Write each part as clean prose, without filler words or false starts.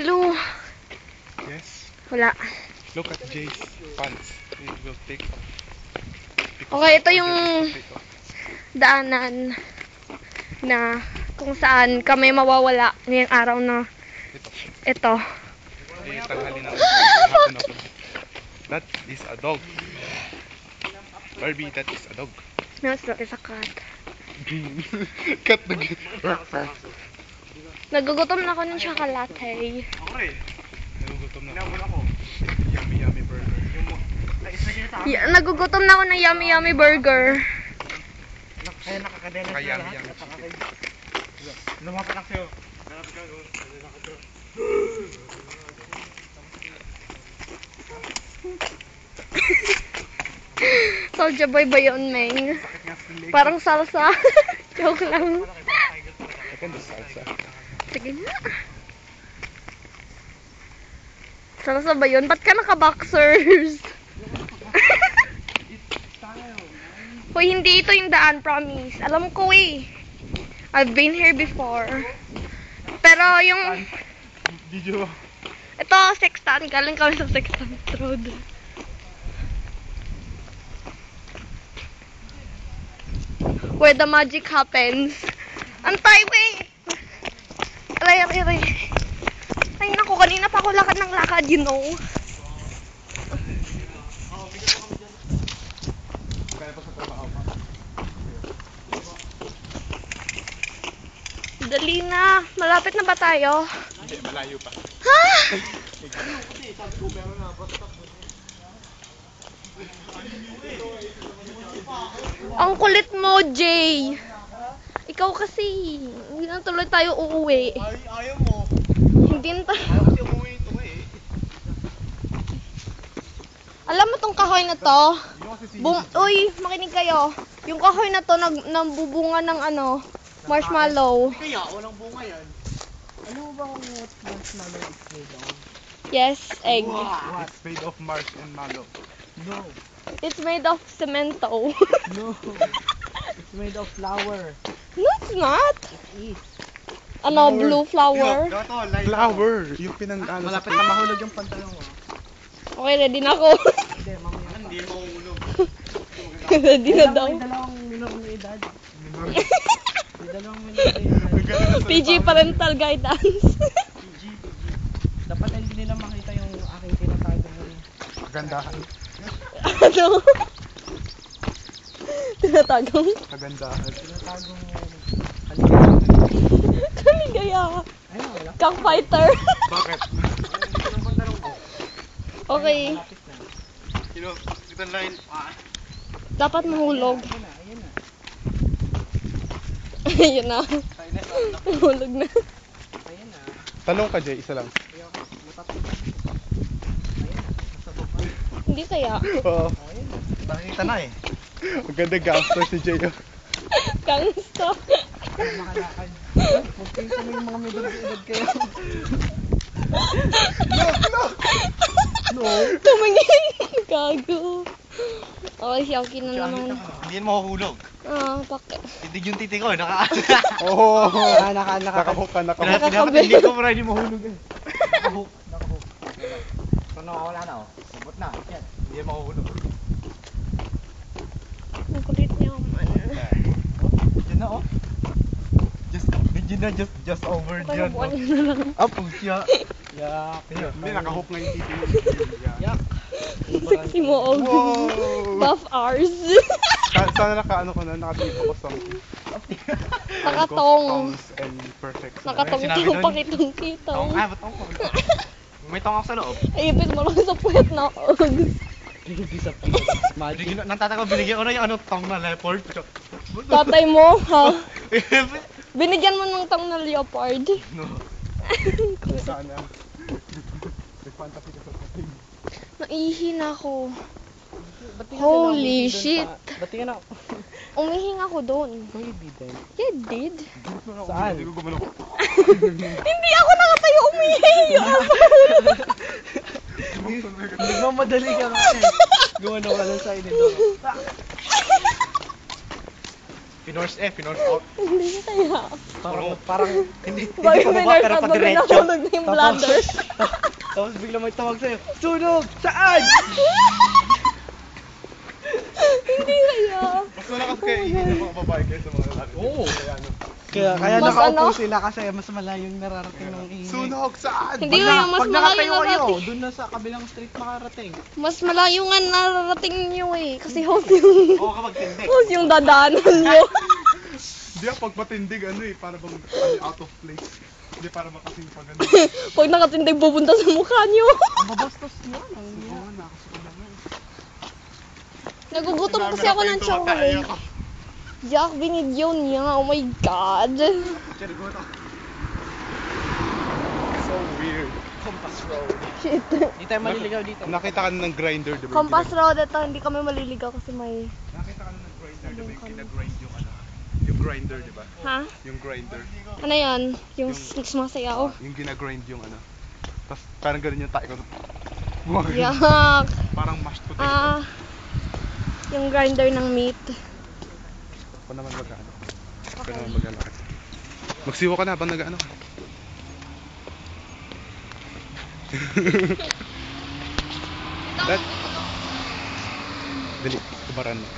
Hello. Yes. Wala. Look at Jay's pants. It will take off. Okay, ito yung daanan na kung saan kami mawawala ngayong araw na ito. Tanghali na hapon ako. That is a dog. Barbie, that is a dog. No, it's not. It's a cat. Cat na git. Nagugutom na ako ng chocolate. Nagugutom na ako. Yummy yummy burger. Nagugutom na ako ng yummy yummy burger. Ay, nakakadena Saka yummy yummy chicken. Lumapat lang sa'yo. Soulja Boy ba yun, Meng? Parang salsa. Joke lang. I can do salsa. Sige na. Salsa ba yun? Ba't ka naka-boxers? Hoy, hindi ito yung daan, promise. Alam ko eh. I've been here before. Pero yung... Video. Ito, Sextant. Galing kami sa Sextant Road. Where the magic happens. Antay, wait! Aray. Ay, naku, kanina pa ako lakad ng lakad, you know. Dali na. Malapit na ba tayo? Hindi, malayo pa. Ha? Ang kulit mo, Jay. Ikaw kasi. Hindi na tuloy tayo uuwi. Ayaw mo. Hindi na tayo. Ayaw kasi umuwi ito eh. Alam mo tong kahoy na to? Uy, makinig kayo. Yung kahoy na to, nambubunga ng ano, marshmallow. Kaya, walang bunga yan. Ano ba kung what marshmallow is made of? Yes, egg. It's made of marsh and mallow. No. It's made of cemento. No. It's made of flour. No, it's not. It is. Ano, blue flower. Flower! Yung pinang-ano sa Malapit na mahulog yung pantalon mo. Okay, ready na ako. Hindi, mamaya. Hindi mahulog. Ready na daw. May dalawang minor na edad. May dalawang minor na edad. PG parental guidance. PG. Dapat hindi nila makita yung aking tinatagong rin. kagandahan. Ano? Tinatagong? Kagandahan. Tinatagong Kaligaya. ayun, wala. Cockfighter. Bakit? Okay. Ito line. Dapat mahulog. Ayun na, ayun na. Ayun na. Mahulog na. Ayun na. Talong ka, Jay. Isa lang. Ayun, matapos na. Ayun na, nasabog pa. Hindi kaya. Oo. Ayun na. Nakikita na eh. Maganda gangster si Jay. Gangsta. Ano makalakad. Magkain kami yung mga may edad kayo. No. Tumingin. Gago. Okay, okay na naman. Hindi yan mahuhulog. Ah, bakit? Titig yung titig ko, naka... Oo. Nakahook ka. Nakakabit. Hindi ko mara hindi mahulog eh. Nakahook. So nawawala na oh. Sabot na. Yan. Hindi yan mahuhulog. Ang kulit niya man. Diyan na oh. Just over Kaya dyan. buwan niya na lang. Up, siya. Yak. Hindi, nakahook na yung titi mo. Yak. Sexy mo, Og. Wow! Buff hours. Sana naka-ano ko na, nakatipo ko sa Nakatong. Tongs and perfect. Nakatong-tong pakitong-kitong. Ba't ako? May tong ako sa loob. Ay, ipit mo lang sa puwet na, Og. Magic. Nantataka binigyan ko na yung anong tong na leopard. Tatay mo, ha? Binigyan mo ng tong na leopard. No. Sana. Nagfantasy ka sa tating. Naihi na ako. Holy shit. Ba't tingin ako? Umihing ako doon. No, you didn't. You did? Saan? Hindi ko gumano. Hindi ako nakatayo umihi. Nagmamadali ka kasi. Gawa na wala sa inyo. Pinorse out. Hindi kaya. Parang hindi Bakit pa may baba pero nurse pa out, diretso. nasunog na yung bladder? Tapos bigla may tawag sa'yo, sunog! Saan? Hindi kaya. Mas malakas kaya ingin ng mga babae kaysa mga lalaki. Oo. Kaya ano. Kaya Mas nakaupo ano? sila kasi mas malayong nararating ng ingay. Sunog saan? Hindi kaya, mas Pag malayo nakatayo kayo, narating. dun na sa kabilang street makarating. Mas malayo nga nararating nyo eh. Kasi host yung... Oo, kapag tindig. host yung dadaanan nyo. Hindi pag matindig ano eh, para bang out of place. Hindi para makasing pag ano. Pag nakatindig, pupunta sa mukha nyo. Mabastos yan. Oo, nakasuko na nga eh. Nagugutom kasi ako ng chocolate. Jack, binidyo niya. Oh my God. So weird. Compass Road. Shit. Hindi tayo maliligaw dito. Nakita ka na ng grinder, diba? Compass Road ito, hindi kami maliligaw kasi may... Nakita ka na ng grinder, diba? Yung kinagrind yung ano. Yung grinder, diba? Ha? Yung grinder. Ano yan? Yung sumasayaw? Yung ginagrind yung ano. Tapos parang ganun yung tayo ko. Gumagano. Yak. Parang mashed potato. Ah. Yung grinder ng meat. Ako naman mag-ano. Ako naman mag-ano. Magsiwa ka na habang nag-ano ka. That... Dali, tubaran mo.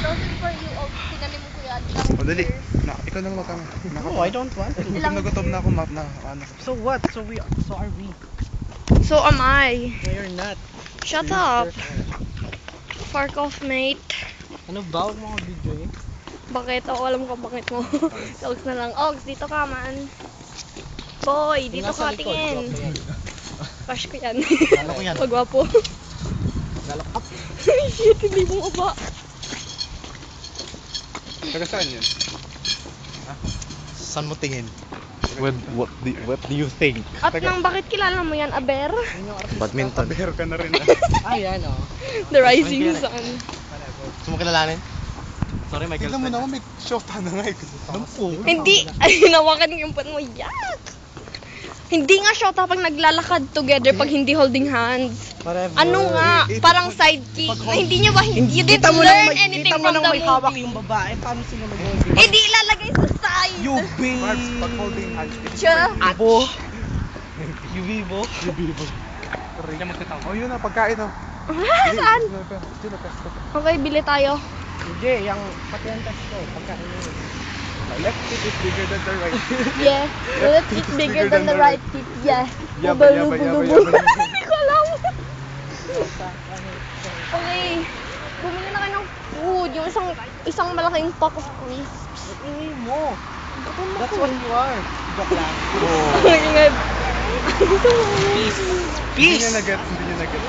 Frozen for you, oh, tinanim mo kuya. O dali, ikaw na magkama. No, I don't want to. Gutom na gutom na ako, map na ano. So what? So are we. So am I. No, you're not. Shut up. Fuck off, mate. Ano ba? Huwag mo ako video eh. Bakit? Ako alam ko bakit mo. Ogs na lang. Ogs, dito ka man. Boy, dito Nasa ka, likod, tingin. gwapo yan. Crush ko yan. Lalo ko yan. Pagwapo. Lalak up. Shit, hindi mo ba? Taga saan yun? Saan mo tingin? What do you think? At nang bakit kilala mo yan, Aber? Badminton. Taber ka na rin. Ah, yan oh. The Rising Sun. Gusto mo kilalanin? Sorry, my Tignan mo girlfriend. naman, may shota na nga eh. Dampo. Hindi, ay, hinawakan yung pan mo. Yak! Hindi nga shota pag naglalakad together pag hindi holding hands. Forever. Ano nga, parang sidekick. Hindi nyo ba, you didn't Kita mo learn nang anything kita mo from nang the may hawak movie. yung babae, paano sila mag-holding? Eh di ilalagay sa side. You Mars, pag holding hands, Siya. Abo. You vivo. Kaya magkatawa. Oh, yun na, pagkain oh. Ah, saan? Sino pesto? Okay, bili tayo. Hindi, yung pati ang test ko. Pagkain mo. Left foot is bigger than the right. Yeah, left is bigger than the right feet. Yeah. Yaba, yaba, yaba, yaba. Hindi ko alam. Okay. Bumili na kayo ng food. Yung isang malaking pack of crisps. Ingay mo. Gutom That's ako what eh. you are. Joke lang. Oh. Ang ingay. Hindi niya na-gets, hindi niya na-gets.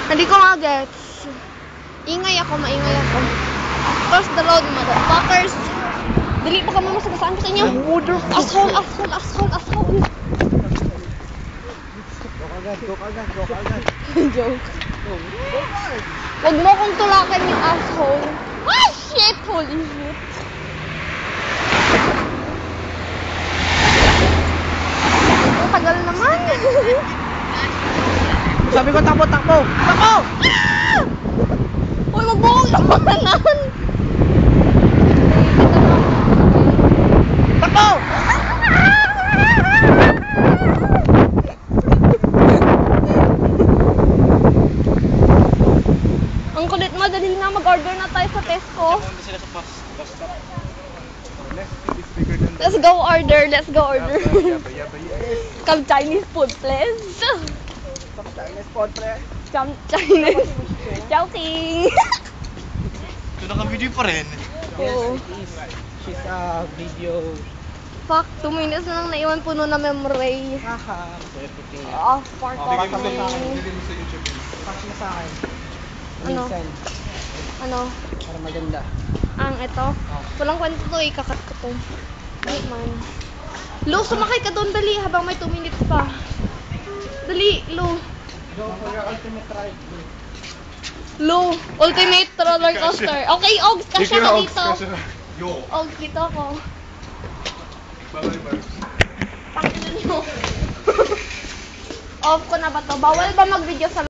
Hindi ko nga gets. Ingay ako, maingay ako. Cross the road, motherfuckers. Dali pa ka mamasagasaan ko sa inyo. Asshole, asshole, asshole, asshole. Go agad. Joke. Huwag mo kong tulakan yung asshole. Ah, shit! Holy shit. Ang tagal naman. Sabi ko takbo. Takbo! Ah! Uy, wag mo kong labanan. Takbo! Ang kulit mo, dali nga mag-order na tayo sa Tesco. Punta sila sa bus stop. Left foot is bigger than the Let's go order, let's go order. Yaba, yaba, yes. Come Chinese food, please. Chinese pod, pre. Come Chinese. Joking. Ito naka-video pa rin. Oo. She's a video. Fuck, 2 minutes na lang naiwan puno na memory. Haha. So everything. Ah, fuck off. Bigay mo sa YouTube. Pass mo sa akin. Ano? Send. Ano? Para maganda. Ang ito? Walang kwento to eh, kakat ko to. Wait man. Lo, sumakay ka doon, dali, habang may 2 minutes pa. Dali, Lo. Go for your ultimate ride. Lo, ultimate roller coaster. Okay, Ogs, kasya ka dito. Yo. Ogs, dito ako. Bye-bye, Barbs. Pakinggan nyo. Off ko na ba to? Bawal ba mag-video sa